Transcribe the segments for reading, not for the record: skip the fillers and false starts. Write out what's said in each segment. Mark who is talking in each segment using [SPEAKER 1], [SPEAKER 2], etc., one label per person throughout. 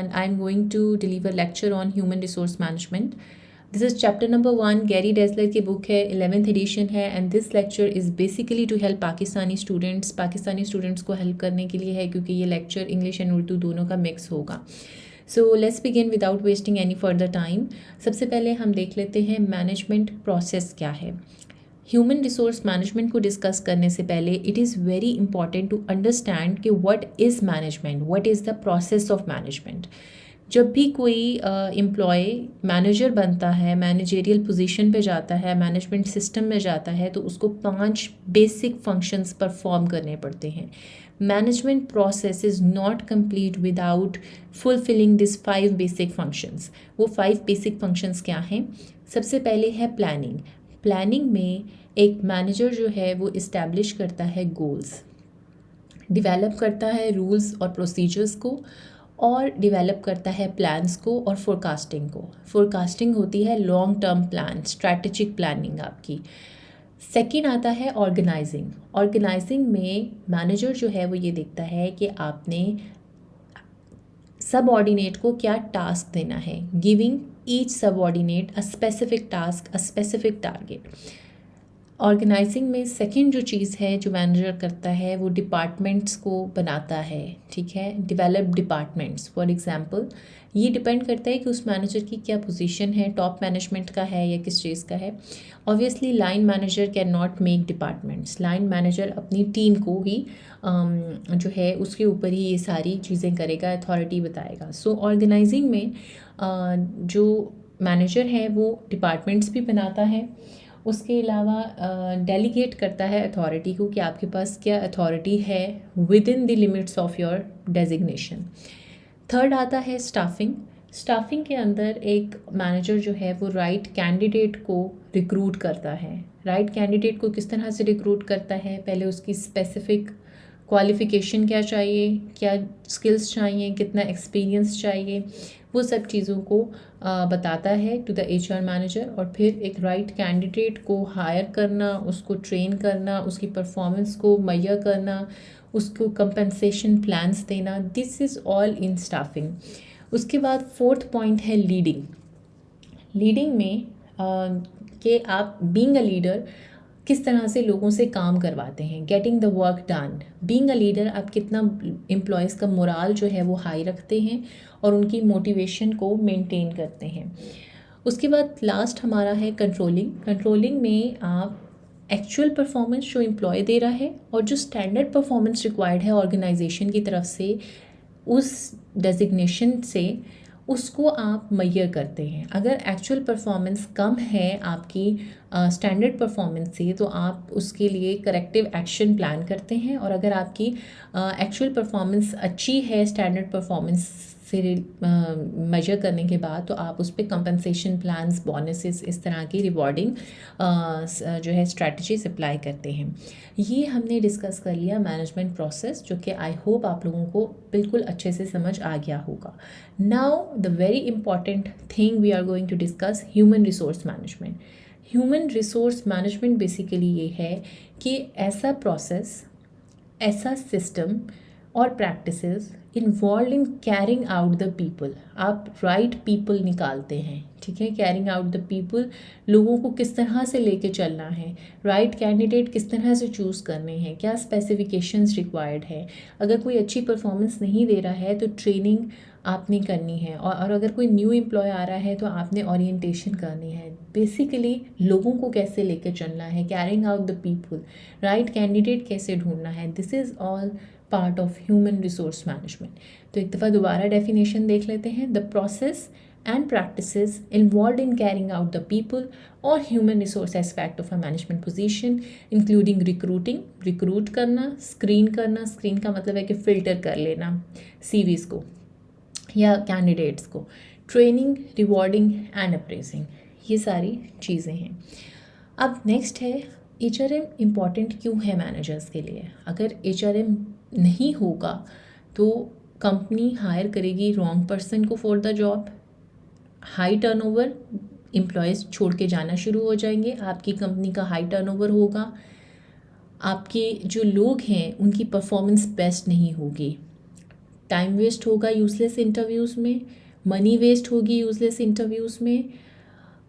[SPEAKER 1] and I'm going to deliver lecture on human resource management. This is chapter number 1. Gary Dessler की book है, 11th edition है, and this lecture is basically to help Pakistani students को help करने के लिए है, क्योंकि ये लेक्चर इंग्लिश एंड उर्दू दोनों का मिक्स होगा. So let's begin without wasting any further time. सबसे पहले हम देख लेते हैं मैनेजमेंट प्रोसेस क्या है. ह्यूमन रिसोर्स मैनेजमेंट को डिस्कस करने से पहले it is very important to understand कि what is management, what is the process of management. जब भी कोई एम्प्लॉय मैनेजर बनता है, मैनेजरियल पोजीशन पे जाता है, मैनेजमेंट सिस्टम में जाता है, तो उसको 5 बेसिक फंक्शंस परफॉर्म करने पड़ते हैं. Management process is not complete without fulfilling this 5 basic functions. वो 5 बेसिक फंक्शंस क्या हैं? सबसे पहले है प्लानिंग. प्लानिंग में एक मैनेजर जो है वो इस्टेब्लिश करता है गोल्स, डेवलप करता है रूल्स और प्रोसीजर्स को, और डेवलप करता है प्लान्स को और फोरकास्टिंग को. फोरकास्टिंग होती है long term plan, strategic planning आपकी. सेकंड आता है ऑर्गेनाइजिंग. ऑर्गेनाइजिंग में मैनेजर जो है वो ये देखता है कि आपने सबऑर्डिनेट को क्या टास्क देना है, giving each subordinate a specific task, a specific target. Organising में सेकंड जो चीज़ है जो मैनेजर करता है वो डिपार्टमेंट्स को बनाता है. ठीक है, डेवलप डिपार्टमेंट्स. फॉर एग्जांपल ये डिपेंड करता है कि उस मैनेजर की क्या पोजीशन है, टॉप मैनेजमेंट का है या किस चीज़ का है. Obviously line manager can not make departments. Line manager अपनी टीम को ही जो है उसके ऊपर ही ये सारी चीज़ें करेगा, अथॉरिटी बताएगा. सो ऑर्गेनाइजिंग में जो मैनेजर है वो डिपार्टमेंट्स भी बनाता है. उसके अलावा डेलीगेट करता है अथॉरिटी को कि आपके पास क्या अथॉरिटी है with in the limits of your designation. Third आता है स्टाफिंग. स्टाफिंग के अंदर एक मैनेजर जो है वो राइट कैंडिडेट को रिक्रूट करता है. राइट कैंडिडेट को किस तरह से रिक्रूट करता है? पहले उसकी स्पेसिफिक क्वालिफ़िकेशन क्या चाहिए, क्या स्किल्स चाहिए, कितना एक्सपीरियंस चाहिए, वो सब चीज़ों को बताता है टू द HR मैनेजर. और फिर एक राइट कैंडिडेट को हायर करना, उसको ट्रेन करना, उसकी परफॉर्मेंस को मैयर करना, उसको कंपनसेशन प्लान्स देना. This is all in staffing. उसके बाद फोर्थ पॉइंट है लीडिंग. लीडिंग में कि आप बीइंग अ लीडर किस तरह से लोगों से काम करवाते हैं, getting the work done. Being a leader आप कितना एम्प्लॉयज़ का मोराल जो है वो हाई रखते हैं और उनकी मोटिवेशन को मेंटेन करते हैं. उसके बाद लास्ट हमारा है कंट्रोलिंग. कंट्रोलिंग में आप एक्चुअल परफॉर्मेंस जो एम्प्लॉय दे रहा है और जो स्टैंडर्ड परफॉर्मेंस रिक्वायर्ड है ऑर्गेनाइजेशन की तरफ से उस डेजिग्नेशन से, उसको आप मैयर करते हैं. अगर एक्चुअल परफॉर्मेंस कम है आपकी स्टैंडर्ड परफॉर्मेंस से, तो आप उसके लिए करेक्टिव एक्शन प्लान करते हैं. और अगर आपकी एक्चुअल परफॉर्मेंस अच्छी है स्टैंडर्ड परफॉर्मेंस से मेजर करने के बाद, तो आप उस पर कंपनसेशन प्लान्स, बोनसेस, इस तरह की रिवॉर्डिंग जो है स्ट्रैटेजीज अप्लाई करते हैं. ये हमने डिस्कस कर लिया मैनेजमेंट प्रोसेस, जो कि आई होप आप लोगों को बिल्कुल अच्छे से समझ आ गया होगा. Now the very important thing we are going to discuss, human resource management. Human resource management basically ये है कि ऐसा प्रोसेस, ऐसा सिस्टम और practices involve in carrying out the people. आप राइट पीपल निकालते हैं. ठीक है, कैरिंग आउट द पीपल, लोगों को किस तरह से लेके चलना है, राइट कैंडिडेट किस तरह से चूज़ करने हैं, क्या स्पेसिफिकेशंस रिक्वायर्ड है. अगर कोई अच्छी परफॉर्मेंस नहीं दे रहा है तो ट्रेनिंग आपने करनी है, और अगर कोई न्यू एम्प्लॉय आ रहा है तो आपने ओरिएंटेशन करनी है. बेसिकली लोगों को कैसे लेके चलना है, carrying out the people, right candidate कैसे ढूंढना है. This is all part of human resource management. तो एक दफ़ा दोबारा डेफिनेशन देख लेते हैं. The process and practices involved in carrying out the people or human resource aspect of a management position, including recruiting, recruit करना, screen का मतलब है कि filter कर लेना CVs को या candidates को, training, rewarding and appraising. ये सारी चीज़ें हैं. अब नेक्स्ट है HRM इम्पॉर्टेंट क्यों है मैनेजर्स के लिए. अगर HRM नहीं होगा तो कंपनी हायर करेगी रॉन्ग पर्सन को for the job, high turnover, employees छोड़ के जाना शुरू हो जाएंगे, आपकी कंपनी का हाई टर्नओवर होगा, आपके जो लोग हैं उनकी परफॉर्मेंस बेस्ट नहीं होगी, टाइम वेस्ट होगा यूज़लेस इंटरव्यूज़ में, मनी वेस्ट होगी यूज़लेस इंटरव्यूज़ में।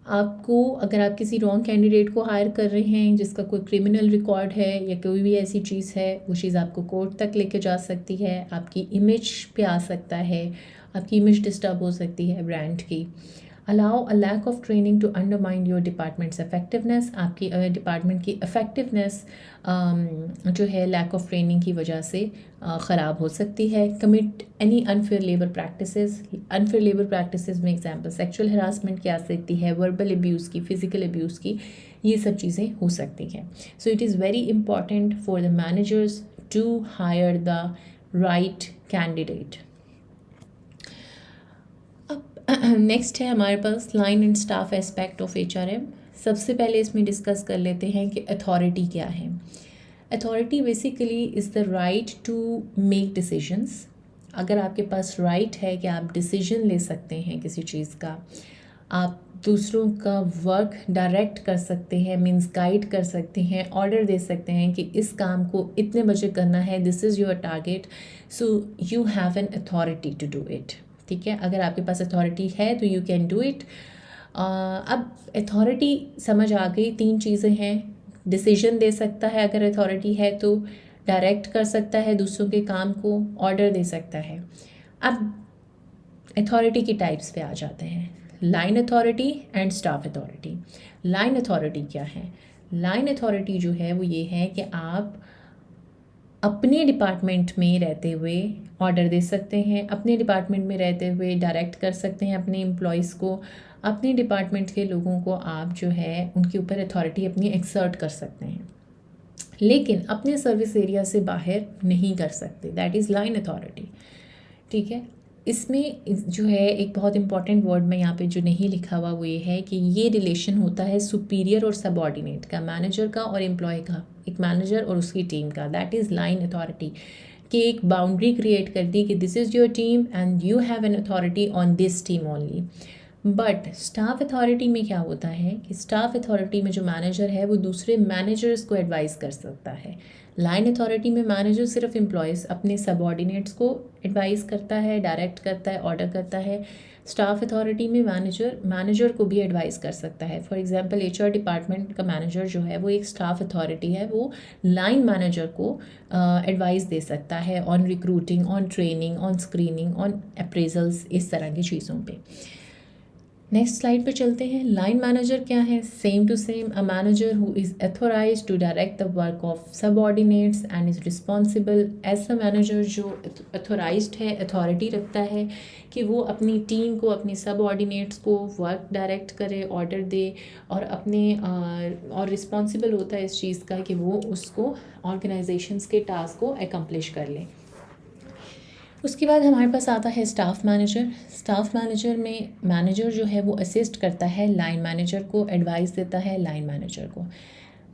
[SPEAKER 1] आपको अगर आप किसी रॉन्ग कैंडिडेट को हायर कर रहे हैं जिसका कोई क्रिमिनल रिकॉर्ड है या कोई भी ऐसी चीज़ है, वो चीज़ आपको कोर्ट तक लेके जा सकती है, आपकी इमेज पे आ सकता है, आपकी इमेज डिस्टर्ब हो सकती है ब्रांड की। Allow a lack of training to undermine your department's effectiveness, आपकी डिपार्टमेंट की इफेक्टिवनेस जो है लैक ऑफ ट्रेनिंग की वजह से ख़राब हो सकती है। Commit any unfair labour practices, unfair labour practices में एग्जांपल सेक्सुअल हरासमेंट की आ सकती है, वर्बल अब्यूज़ की, फिजिकल अब्यूज़ की, ये सब चीज़ें हो सकती हैं। So it is very important for the managers to hire the right candidate. Next है हमारे पास line and staff aspect of HRM। सबसे पहले इसमें डिस्कस कर लेते हैं कि अथॉरिटी क्या है। Authority basically is the right to make decisions. अगर आपके पास राइट है कि आप डिसीजन ले सकते हैं किसी चीज़ का, आप दूसरों का वर्क डायरेक्ट कर सकते हैं, मींस गाइड कर सकते हैं, ऑर्डर दे सकते हैं कि इस काम को इतने बजे करना है, this is your target, so you have an authority to do it. ठीक है, अगर आपके पास अथॉरिटी है तो यू कैन डू इट। अब अथॉरिटी समझ आ गई, तीन चीज़ें हैं। डिसीजन दे सकता है अगर अथॉरिटी है तो, डायरेक्ट कर सकता है दूसरों के काम को, ऑर्डर दे सकता है। अब अथॉरिटी की टाइप्स पे आ जाते हैं, line authority and staff authority. Line authority क्या है? लाइन अथॉरिटी जो है वो ये है कि आप अपने डिपार्टमेंट में रहते हुए ऑर्डर दे सकते हैं, अपने डिपार्टमेंट में रहते हुए डायरेक्ट कर सकते हैं अपने एम्प्लॉयज़ को, अपने डिपार्टमेंट के लोगों को आप जो है उनके ऊपर अथॉरिटी अपनी एक्सर्ट कर सकते हैं, लेकिन अपने सर्विस एरिया से बाहर नहीं कर सकते। That is line authority. ठीक है, इसमें जो है एक बहुत इंपॉर्टेंट वर्ड में यहाँ पे जो नहीं लिखा हुआ वो ये है कि ये रिलेशन होता है सुपीरियर और सबऑर्डिनेट का, मैनेजर का और एम्प्लॉय का, एक मैनेजर और उसकी टीम का। दैट इज़ लाइन अथॉरिटी, कि एक बाउंड्री क्रिएट कर दी कि this is your team and you have an authority on this team only. But staff authority में क्या होता है कि स्टाफ अथॉरिटी में जो मैनेजर है वो दूसरे मैनेजर्स को एडवाइस कर सकता है। लाइन अथॉरिटी में मैनेजर सिर्फ एम्प्लॉयज़ अपने सबऑर्डिनेट्स को एडवाइस करता है, डायरेक्ट करता है, ऑर्डर करता है। स्टाफ अथॉरिटी में मैनेजर को भी एडवाइस कर सकता है। फॉर एग्जांपल HR डिपार्टमेंट का मैनेजर जो है वो एक स्टाफ अथॉरिटी है, वो लाइन मैनेजर को एडवाइस दे सकता है on recruiting, on training, on screening, on appraisals, इस तरह की चीज़ों पे। नेक्स्ट स्लाइड पे चलते हैं। लाइन मैनेजर क्या है? Same to same, a manager who is authorise to direct the work of subordinates and is responsible. ऐसा मैनेजर जो अथोराइज्ड है, अथॉरिटी रखता है कि वो अपनी टीम को, अपनी सबऑर्डिनेट्स को वर्क डायरेक्ट करे, ऑर्डर दे, और अपने और रिस्पॉन्सिबल होता है इस चीज़ का कि वो उसको ऑर्गेनाइजेशंस के टास्क को एकम्प्लिश कर ले। उसके बाद हमारे पास आता है स्टाफ मैनेजर। स्टाफ मैनेजर में मैनेजर जो है वो असिस्ट करता है लाइन मैनेजर को, एडवाइस देता है लाइन मैनेजर को।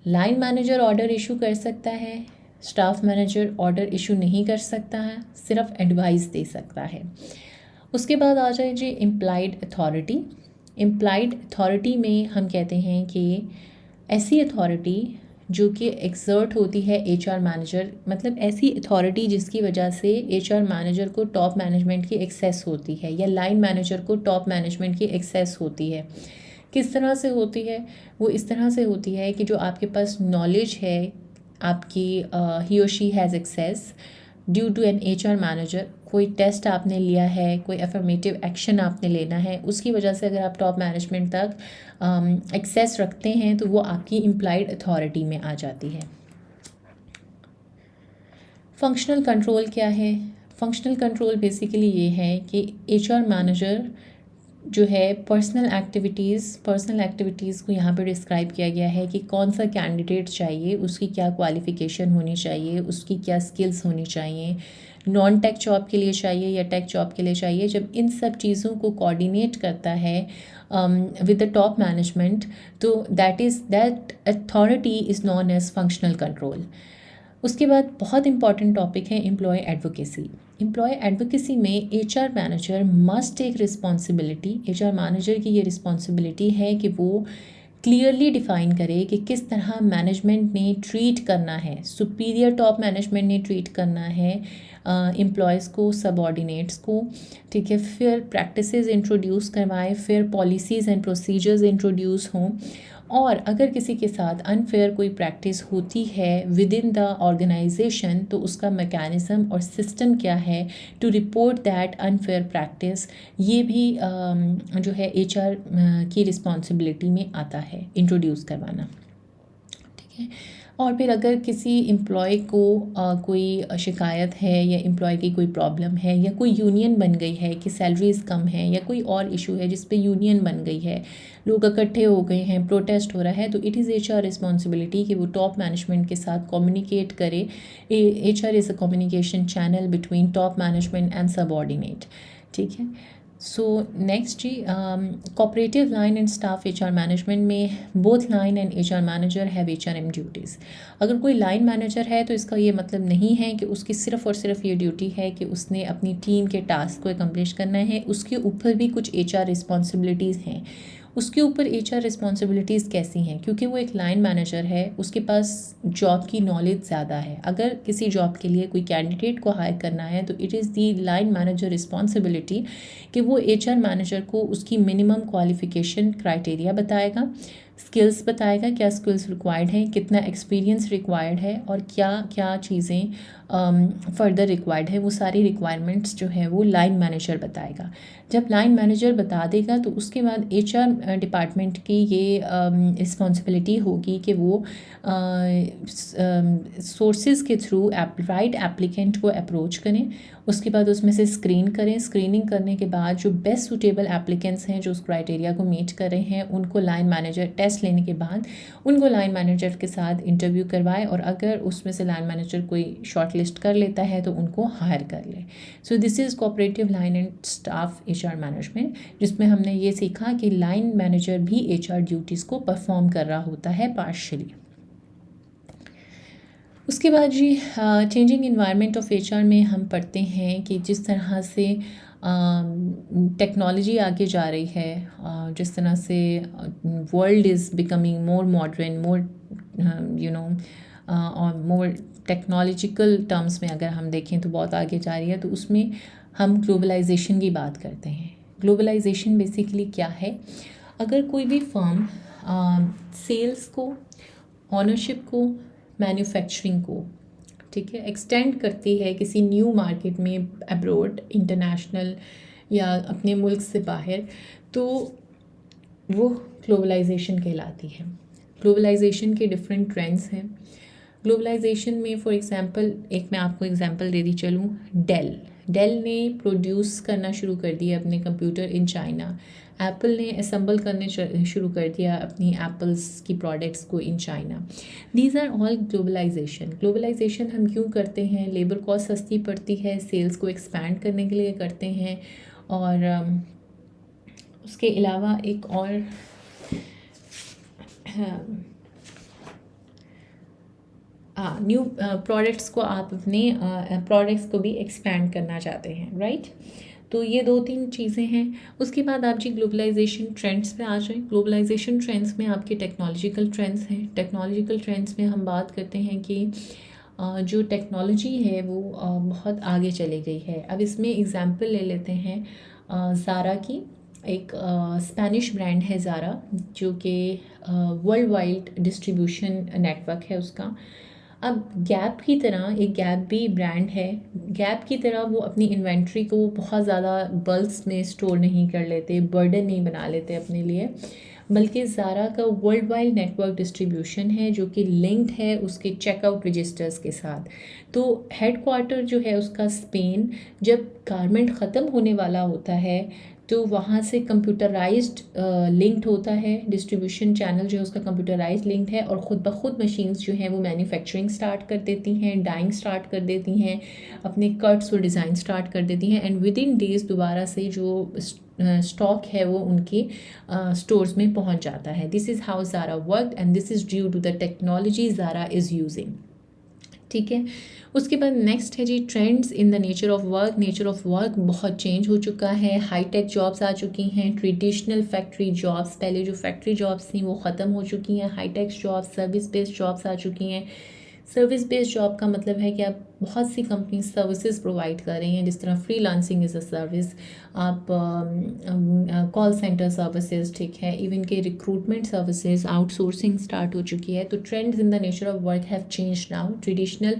[SPEAKER 1] लाइन मैनेजर ऑर्डर इशू कर सकता है, स्टाफ मैनेजर ऑर्डर इशू नहीं कर सकता है, सिर्फ एडवाइस दे सकता है। उसके बाद आ जाए जी इम्प्लाइड अथॉरिटी। इम्प्लाइड अथॉरिटी में हम कहते हैं कि ऐसी अथॉरिटी जो कि एक्सर्ट होती है HR मैनेजर, मतलब ऐसी अथॉरिटी जिसकी वजह से HR मैनेजर को टॉप मैनेजमेंट की एक्सेस होती है, या लाइन मैनेजर को टॉप मैनेजमेंट की एक्सेस होती है। किस तरह से होती है? वो इस तरह से होती है कि जो आपके पास नॉलेज है आपकी, ही और she has access due to an HR manager. कोई टेस्ट आपने लिया है, कोई अफर्मेटिव एक्शन आपने लेना है, उसकी वजह से अगर आप टॉप मैनेजमेंट तक एक्सेस रखते हैं तो वो आपकी इम्प्लाइड अथॉरिटी में आ जाती है। फंक्शनल कंट्रोल क्या है? फंक्शनल कंट्रोल बेसिकली ये है कि HR मैनेजर जो है पर्सनल एक्टिविटीज़ को यहाँ पे डिस्क्राइब किया गया है कि कौन सा कैंडिडेट चाहिए, उसकी क्या क्वालिफ़िकेशन होनी चाहिए, उसकी क्या स्किल्स होनी चाहिए, नॉन टेक जॉब के लिए चाहिए या टेक जॉब के लिए चाहिए। जब इन सब चीज़ों को कोऑर्डिनेट करता है विद द टॉप मैनेजमेंट, तो that authority is known as functional control. उसके बाद बहुत इंपॉर्टेंट टॉपिक है एम्प्लॉय एडवोकेसी। एम्प्लॉय एडवोकेसी में HR manager must take responsibility. HR manager की ये रिस्पॉन्सिबिलिटी है कि वो क्लियरली डिफ़ाइन करे कि किस तरह मैनेजमेंट ने ट्रीट करना है, सुपीरियर टॉप मैनेजमेंट ने ट्रीट करना है एम्प्लॉयज़ को, सबऑर्डिनेट्स को, ठीक है, फिर प्रैक्टिसेस इंट्रोड्यूस करवाएं, फिर पॉलिसीज़ एंड प्रोसीजर्स इंट्रोड्यूस हों, और अगर किसी के साथ अनफेयर कोई प्रैक्टिस होती है विद इन द ऑर्गेनाइजेशन तो उसका मैकेनिज़्म और सिस्टम क्या है to report that unfair practice, ये भी जो है HR की रिस्पॉन्सिबिलिटी में आता है इंट्रोड्यूस करवाना, ठीक है। और फिर अगर किसी एम्प्लॉय को कोई शिकायत है या एम्प्लॉय की कोई प्रॉब्लम है या कोई यूनियन बन गई है कि सैलरीज़ कम है या कोई और इशू है जिस पे यूनियन बन गई है, लोग इकट्ठे हो गए हैं, प्रोटेस्ट हो रहा है, तो इट इज़ HR रिस्पॉन्सिबिलिटी कि वो टॉप मैनेजमेंट के साथ कम्युनिकेट करे। HR is a communication channel between top management and subordinate, ठीक है। सो नेक्स्ट जी, cooperative line and staff HR management में both line and HR manager have HRM duties. अगर कोई लाइन मैनेजर है तो इसका ये मतलब नहीं है कि उसकी सिर्फ़ और सिर्फ ये ड्यूटी है कि उसने अपनी टीम के टास्क को एकम्प्लिश करना है, उसके ऊपर भी कुछ HR रिस्पॉन्सिबिलिटीज़ हैं। उसके ऊपर HR रिस्पॉन्सिबिलिटीज़ कैसी हैं, क्योंकि वो एक लाइन मैनेजर है, उसके पास जॉब की नॉलेज ज़्यादा है। अगर किसी जॉब के लिए कोई कैंडिडेट को हायर करना है तो it is the line manager responsibility कि वो HR मैनेजर को उसकी मिनिमम क्वालिफ़िकेशन क्राइटेरिया बताएगा, स्किल्स बताएगा, क्या स्किल्स रिक्वायर्ड हैं, कितना एक्सपीरियंस रिक्वायर्ड है और क्या क्या चीज़ें फ़र्दर रिक्वायर्ड है, वो सारी रिक्वायरमेंट्स जो है वो लाइन मैनेजर बताएगा। जब लाइन मैनेजर बता देगा तो उसके बाद HR डिपार्टमेंट की ये रिस्पॉन्सिबिलिटी होगी कि वो सोर्सेज के थ्रू राइट एप्लीकेंट को अप्रोच करें, उसके बाद उसमें से स्क्रीन करें, स्क्रीनिंग करने के बाद जो बेस्ट सूटेबल एप्लीकेंट्स हैं जो उस क्राइटेरिया को मीट कर रहे हैं उनको लाइन मैनेजर टेस्ट लेने के बाद उनको लाइन मैनेजर के साथ इंटरव्यू करवाए, और अगर उसमें से लाइन मैनेजर कोई शॉर्ट लिस्ट कर लेता है तो उनको हायर कर ले। So this is cooperative line and staff HR management, जिसमें हमने ये सीखा कि लाइन मैनेजर भी HR ड्यूटीज़ को परफॉर्म कर रहा होता है पार्शियली। उसके बाद जी चेंजिंग इन्वायरमेंट ऑफ HR में हम पढ़ते हैं कि जिस तरह से टेक्नोलॉजी आगे जा रही है, जिस तरह से world is becoming more modern, more और मोर टेक्नोलॉजिकल टर्म्स में अगर हम देखें तो बहुत आगे जा रही है, तो उसमें हम ग्लोबलाइजेशन की बात करते हैं। ग्लोबलाइजेशन बेसिकली क्या है, अगर कोई भी फर्म सेल्स को, ऑनरशिप को, मैन्युफैक्चरिंग को, ठीक है, एक्सटेंड करती है किसी न्यू मार्केट में, अब्रॉड, इंटरनेशनल या अपने मुल्क से बाहर, तो वो ग्लोबलाइजेशन कहलाती है। ग्लोबलाइजेशन के डिफरेंट ट्रेंड्स हैं। ग्लोबलाइजेशन में फॉर एग्जांपल एक मैं आपको एग्जांपल दे दी चलूँ, डेल ने प्रोड्यूस करना शुरू कर दिया अपने कंप्यूटर इन चाइना। एप्पल ने असेंबल करने शुरू कर दिया अपनी एप्पल्स की प्रोडक्ट्स को in China. These are all globalisation. Globalisation हम क्यों करते हैं, लेबर कॉस्ट सस्ती पड़ती है, सेल्स को एक्सपैंड करने के लिए करते हैं, और उसके अलावा एक और न्यू प्रोडक्ट्स को आप अपने प्रोडक्ट्स को भी एक्सपैंड करना चाहते हैं, राइट। तो ये 2-3 चीज़ें हैं। उसके बाद आप जी ग्लोबलाइजेशन ट्रेंड्स पे आ जाएं। ग्लोबलाइजेशन ट्रेंड्स में आपके टेक्नोलॉजिकल ट्रेंड्स हैं। टेक्नोलॉजिकल ट्रेंड्स में हम बात करते हैं कि जो टेक्नोलॉजी है वो बहुत आगे चली गई है। अब इसमें एग्जांपल ले लेते हैं ज़ारा की। एक स्पेनिश ब्रांड है ज़ारा, जो कि वर्ल्ड वाइड डिस्ट्रीब्यूशन नेटवर्क है उसका। अब गैप की तरह एक गैप भी ब्रांड है। गैप की तरह वो अपनी इन्वेंट्री को बहुत ज़्यादा बल्क्स में स्टोर नहीं कर लेते, बर्डन नहीं बना लेते अपने लिए, बल्कि ज़ारा का वर्ल्ड वाइड नेटवर्क डिस्ट्रीब्यूशन है जो कि लिंक्ड है उसके चेकआउट रजिस्टर्स के साथ। तो हेडक्वार्टर जो है उसका स्पेन, जब गारमेंट ख़त्म होने वाला होता है तो वहाँ से कंप्यूटराइज्ड लिंक्ड होता है, डिस्ट्रीब्यूशन चैनल जो है उसका कंप्यूटराइज्ड लिंक्ड है, और ख़ुद ब खुद मशीन्स जो हैं वो मैन्युफैक्चरिंग स्टार्ट कर देती हैं, डाइंग स्टार्ट कर देती हैं, अपने कट्स और डिज़ाइन स्टार्ट कर देती हैं, एंड विद इन डेज़ दोबारा से जो स्टॉक है वो उनके स्टोर्स में पहुंच जाता है। This is how Zara worked and this is due to the technology Zara is using, ठीक है। उसके बाद नेक्स्ट है जी trends in the nature of work. Nature of work बहुत चेंज हो चुका है, हाईटेक जॉब्स आ चुकी हैं, ट्रेडिशनल फैक्ट्री जॉब्स, पहले जो फैक्ट्री जॉब्स थी वो ख़त्म हो चुकी हैं, high tech jobs, service based jobs आ चुकी हैं। सर्विस बेस्ड जॉब का मतलब है कि आप बहुत सी कंपनी सर्विसेज प्रोवाइड कर रही हैं, जिस तरह फ्रीलांसिंग इज़ अ सर्विस, आप कॉल सेंटर सर्विसेज, ठीक है, इवन के रिक्रूटमेंट सर्विसेज, आउटसोर्सिंग स्टार्ट हो चुकी है। तो trends in the nature of work have change now. Traditional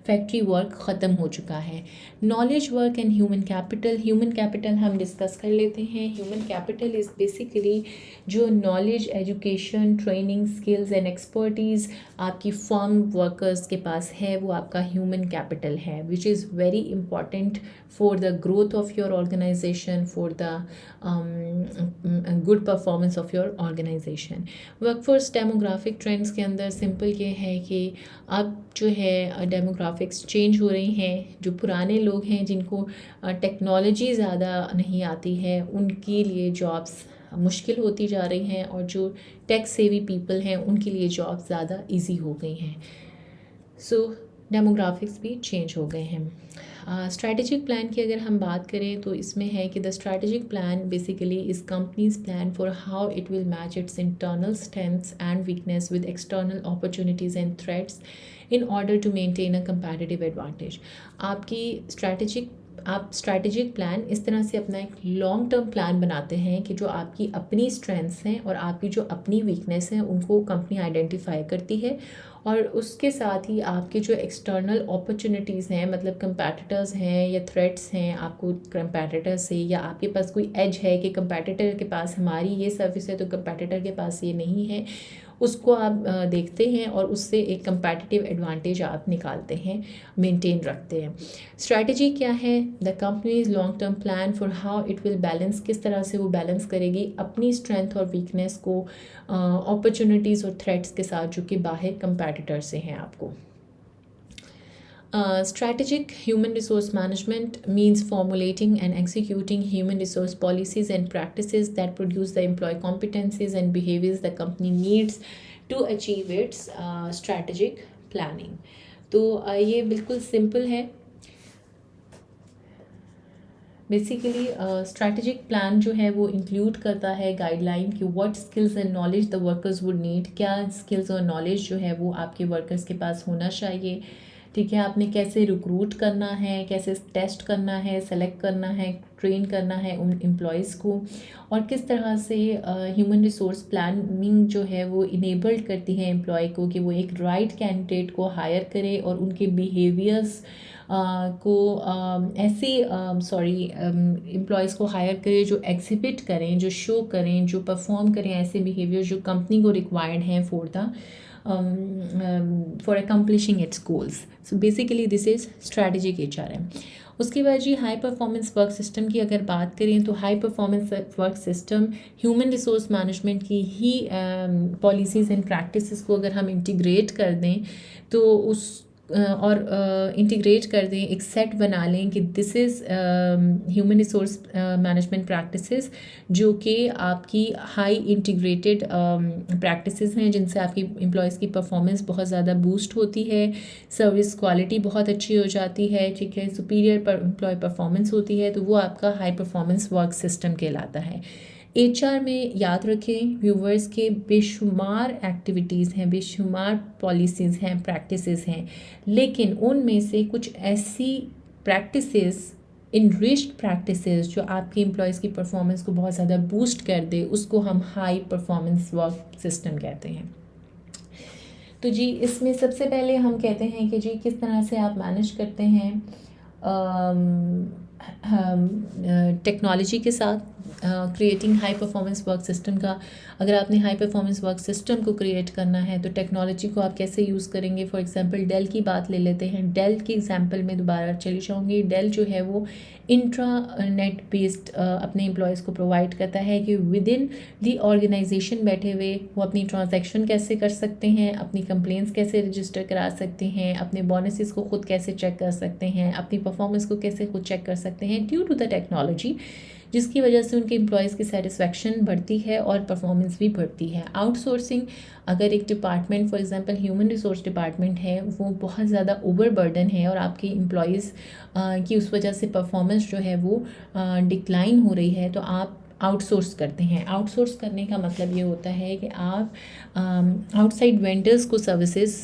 [SPEAKER 1] factory work ख़त्म हो चुका है। Knowledge work and human capital हम डिस्कस कर लेते हैं। ह्यूमन कैपिटल इज़ बेसिकली जो knowledge, education, training, skills and expertise आपकी फर्म वर्कर्स के पास है, वो आपका ह्यूमन कैपिटल है, which is very important for the growth of your organisation, for the good performance of your organisation. Workforce demographic trends के अंदर सिंपल ये है कि अब जो है डेमोग्राफिक्स चेंज हो रही हैं। जो पुराने लोग हैं जिनको टेक्नोलॉजी ज़्यादा नहीं आती है, उनके लिए जॉब्स मुश्किल होती जा रही हैं, और जो टेक सेवी पीपल हैं उनके लिए जॉब ज़्यादा इजी हो गई हैं। सो डेमोग्राफिक्स भी चेंज हो गए हैं। स्ट्रैटेजिक प्लान की अगर हम बात करें तो इसमें है कि the strategic plan basically is company's plan for how it will match its internal strengths and weakness with external opportunities and threats in order to maintain a competitive advantage. आप स्ट्रैटेजिक प्लान इस तरह से अपना एक long term plan बनाते हैं कि जो आपकी अपनी स्ट्रेंथ्स हैं और आपकी जो अपनी वीकनेस हैं उनको कंपनी आइडेंटिफाई करती है, और उसके साथ ही आपके जो एक्सटर्नल अपॉर्चुनिटीज़ हैं, मतलब कंपैटिटर्स हैं या थ्रेट्स हैं आपको कंपैटिटर से, या आपके पास कोई एज है कि कंपैटिटर के पास हमारी ये सर्विस है तो कंपैटिटर के पास ये नहीं है, उसको आप देखते हैं और उससे एक कंपैटिटिव एडवांटेज आप निकालते हैं, मेंटेन रखते हैं। स्ट्रैटेजी क्या है? The companies long term plan for how it will balance, किस तरह से वो बैलेंस करेगी अपनी स्ट्रेंथ और वीकनेस को अपॉर्चुनिटीज़ और थ्रेट्स के साथ जो कि बाहर कंपैटिटर से हैं आपको। Strategic human resource management means formulating and executing human resource policies and practices that produce the employee competencies and behaviors the company needs to achieve its strategic planning. तो ये बिल्कुल सिंपल है। बेसिकली स्ट्रैटेजिक प्लान जो है वो include करता है guideline कि what skills and knowledge the workers would need, क्या स्किल्स और नॉलेज जो है वो आपके वर्कर्स के पास होना चाहिए, ठीक है। आपने कैसे रिक्रूट करना है, कैसे टेस्ट करना है, सेलेक्ट करना है, ट्रेन करना है उन एम्प्लॉयज़ को, और किस तरह से ह्यूमन रिसोर्स प्लानिंग जो है वो इनेबल्ड करती है एम्प्लॉय को कि वो एक राइट कैंडिडेट को हायर करे और उनके बिहेवियर्स को ऐसे एम्प्लॉयज़ को हायर करें जो एग्जिबिट करें, जो शो करें, जो परफॉर्म करें ऐसे बिहेवियर जो कंपनी को रिक्वायर्ड हैं for accomplishing it's goals. So basically this is strategic HRM। उसके बाद जी हाई परफॉर्मेंस वर्क सिस्टम की अगर बात करें तो high performance work system human resource management की ही पॉलिसीज़ एंड प्रैक्टिसेस को अगर हम इंटीग्रेट कर दें तो इंटीग्रेट कर दें, एक सेट बना लें कि this is human resource management practices जो कि आपकी हाई इंटीग्रेटेड प्रैक्टिसेस हैं, जिनसे आपकी एम्प्लॉयज़ की परफॉर्मेंस बहुत ज़्यादा बूस्ट होती है, सर्विस क्वालिटी बहुत अच्छी हो जाती है, ठीक है, सुपीरियर एम्प्लॉय परफॉर्मेंस होती है, तो वो आपका हाई परफॉर्मेंस वर्क सिस्टम कहलाता है। HR में याद रखें व्यूवर्स के बेशुमार एक्टिविटीज़ हैं, बेशुमार पॉलिसीज़ हैं, प्रैक्टिसेस हैं, लेकिन उनमें से कुछ ऐसी प्रैक्टिसेस, इनरिच्ड प्रैक्टिसेस जो आपके एम्प्लॉयज़ की परफॉर्मेंस को बहुत ज़्यादा बूस्ट कर दे, उसको हम हाई परफॉर्मेंस वर्क सिस्टम कहते हैं। तो जी इसमें सबसे पहले हम कहते हैं कि जी किस तरह से आप मैनेज करते हैं टेक्नोलॉजी के साथ creating high performance work system का। अगर आपने हाई परफॉर्मेंस वर्क सिस्टम को क्रिएट करना है तो टेक्नोलॉजी को आप कैसे यूज़ करेंगे। फॉर एग्जांपल डेल की बात ले लेते हैं। डेल की एग्जांपल में दोबारा चली जाऊँगी। डेल जो है वो इंट्रानेट बेस्ड अपने एम्प्लॉयज़ को प्रोवाइड करता है कि विद इन दी ऑर्गेनाइजेशन बैठे हुए वो अपनी ट्रांजैक्शन कैसे कर सकते हैं, अपनी कंप्लेंट्स कैसे रजिस्टर करा सकते हैं, अपने बोनसेस को खुद कैसे चेक कर सकते हैं, अपनी परफॉर्मेंस को कैसे खुद चेक कर सकते हैं ड्यू टू द टेक्नोलॉजी, जिसकी वजह से उनके एम्प्लॉयज़ की सेटिस्फेक्शन बढ़ती है और परफॉर्मेंस भी बढ़ती है। आउटसोर्सिंग, अगर एक department for example human resource department है वो बहुत ज़्यादा ओवरबर्डन है और आपके एम्प्लॉयज़ की उस वजह से परफॉर्मेंस जो है वो डिक्लाइन हो रही है, तो आप आउटसोर्स करते हैं। आउटसोर्स करने का मतलब ये होता है कि आप आउटसाइड वेंडर्स को सर्विसेज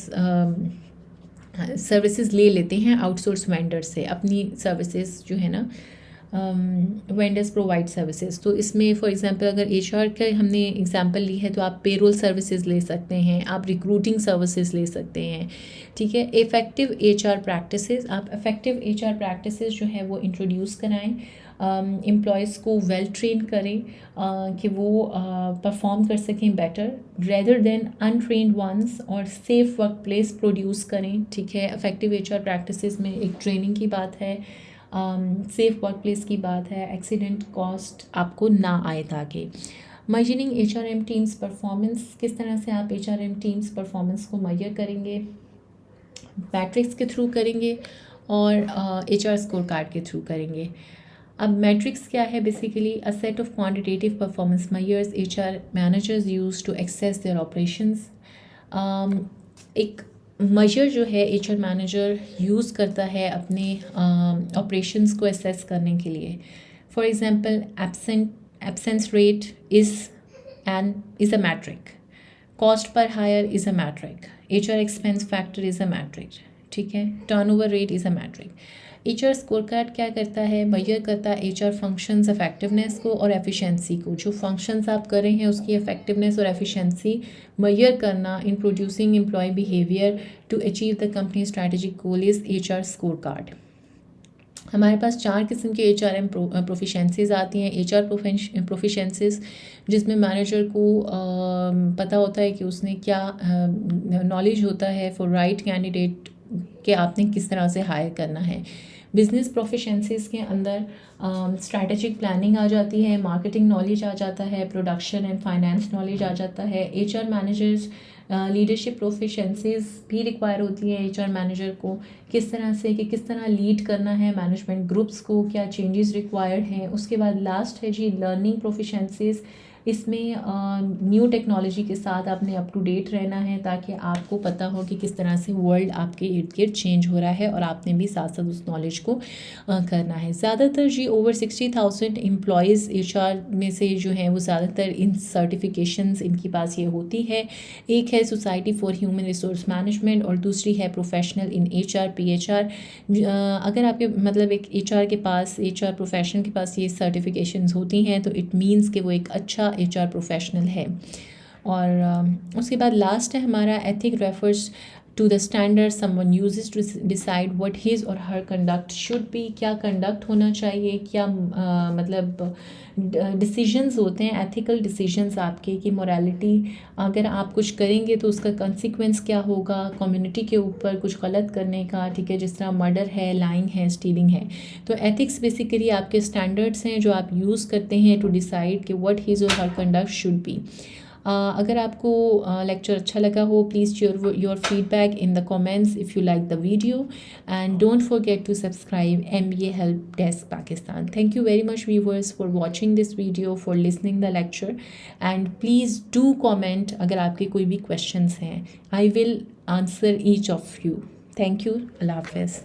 [SPEAKER 1] सर्विसेज ले लेते हैं आउटसोर्स वेंडर से, अपनी सर्विसेज जो है ना वेंडर्स प्रोवाइड सर्विसेज। तो इसमें फॉर एग्जांपल अगर एचआर का हमने एग्जांपल ली है तो आप पेरोल सर्विसेज ले सकते हैं, आप रिक्रूटिंग सर्विसेज ले सकते हैं, ठीक है। इफ़ेक्टिव एचआर प्रैक्टिसेस, आप इफ़ेक्टिव एचआर प्रैक्टिसेस जो है वो इंट्रोड्यूस कराएं, एम्प्लॉयज़ को वेल ट्रेन करें कि वो परफॉर्म कर सकें better rather than untrained ones, और सेफ वर्क प्लेस प्रोड्यूस करें, ठीक है। इफ़ेक्टिव एचआर प्रैक्टिसेस में एक ट्रेनिंग की बात है, सेफ वर्क प्लेस की बात है, एक्सीडेंट कॉस्ट आपको ना आए ताकि। मेजरिंग HRM टीम्स परफॉर्मेंस, किस तरह से आप HRM टीम्स परफॉर्मेंस को मेजर करेंगे, मैट्रिक्स के थ्रू करेंगे और HR स्कोर कार्ड के थ्रू करेंगे। अब मैट्रिक्स क्या है, basically a set of quantitative performance measures HR managers use to access their operations. एक मेजर जो है HR मैनेजर यूज़ करता है अपने ऑपरेशंस को एसेस करने के लिए। For example absence rate is a metric, cost per hire is a metric, HR expense factor is a metric, ठीक है। Turnover rate is a metric. HR scorecard क्या करता है, मेजर करता है HR फंक्शंस इफेक्टिवनेस को और efficiency को। जो फंक्शंस आप कर रहे हैं उसकी इफेक्टिवनेस और एफिशिएंसी मेजर करना in producing employee behaviour to achieve the company strategic goal is HR scorecard. हमारे पास 4 किस्म के HRM प्रोफिशेंसीज आती हैं। HR प्रोफिशेंसीज जिसमें मैनेजर को पता होता है कि उसने क्या नॉलेज होता है फॉर राइट कैंडिडेट कि आपने किस तरह से हायर करना है। बिजनेस प्रोफिशेंसीज के अंदर स्ट्रैटेजिक प्लानिंग आ जाती है, मार्केटिंग नॉलेज आ जाता है, प्रोडक्शन एंड फाइनेंस नॉलेज आ जाता है। HR मैनेजर्स लीडरशिप प्रोफिशेंसीज भी रिक्वायर होती है HR मैनेजर को, किस तरह से कि किस तरह लीड करना है मैनेजमेंट ग्रुप्स को, क्या चेंजेस रिक्वायर्ड हैं। उसके बाद लास्ट है जी लर्निंग प्रोफिशेंसीज। इसमें न्यू टेक्नोलॉजी के साथ आपने अप टू डेट रहना है ताकि आपको पता हो कि किस तरह से वर्ल्ड आपके इर्द गिर्द चेंज हो रहा है और आपने भी साथ साथ उस नॉलेज को करना है। ज़्यादातर जी ओवर 60,000 एम्प्लॉयज़ HR में से जो हैं वो ज़्यादातर इन सर्टिफिकेशंस इनके पास ये होती है। एक है society for human resource management और दूसरी है प्रोफेशनल इन HR PHR। अगर आपके मतलब एक HR के पास, HR प्रोफेशनल के पास ये सर्टिफिकेशंस होती हैं तो इट मीन्स कि वो एक अच्छा HR प्रोफेशनल है। और उसके बाद लास्ट है हमारा ethic refers to the standard someone uses to decide what his or her conduct should be. क्या कंडक्ट होना चाहिए, क्या मतलब डिसीजंस होते हैं, एथिकल डिसीजंस आपके कि मोरालिटी अगर आप कुछ करेंगे तो उसका कंसिक्वेंस क्या होगा कम्युनिटी के ऊपर कुछ गलत करने का, ठीक है, जिस तरह मर्डर है, लाइंग है, स्टीलिंग है। तो एथिक्स बेसिकली आपके स्टैंडर्ड्स हैं जो आप यूज़ करते हैं टू डिसाइड कि what his or her conduct should B. अगर आपको लेक्चर अच्छा लगा हो please share your feedback in the comments if you like the video and don't forget to subscribe MBA help desk Pakistan. Thank you very much viewers for watching this video, for listening the lecture and please do comment अगर आपके कोई भी questions हैं। I will answer each of you. Thank you. अल्लाह हाफ़िज़।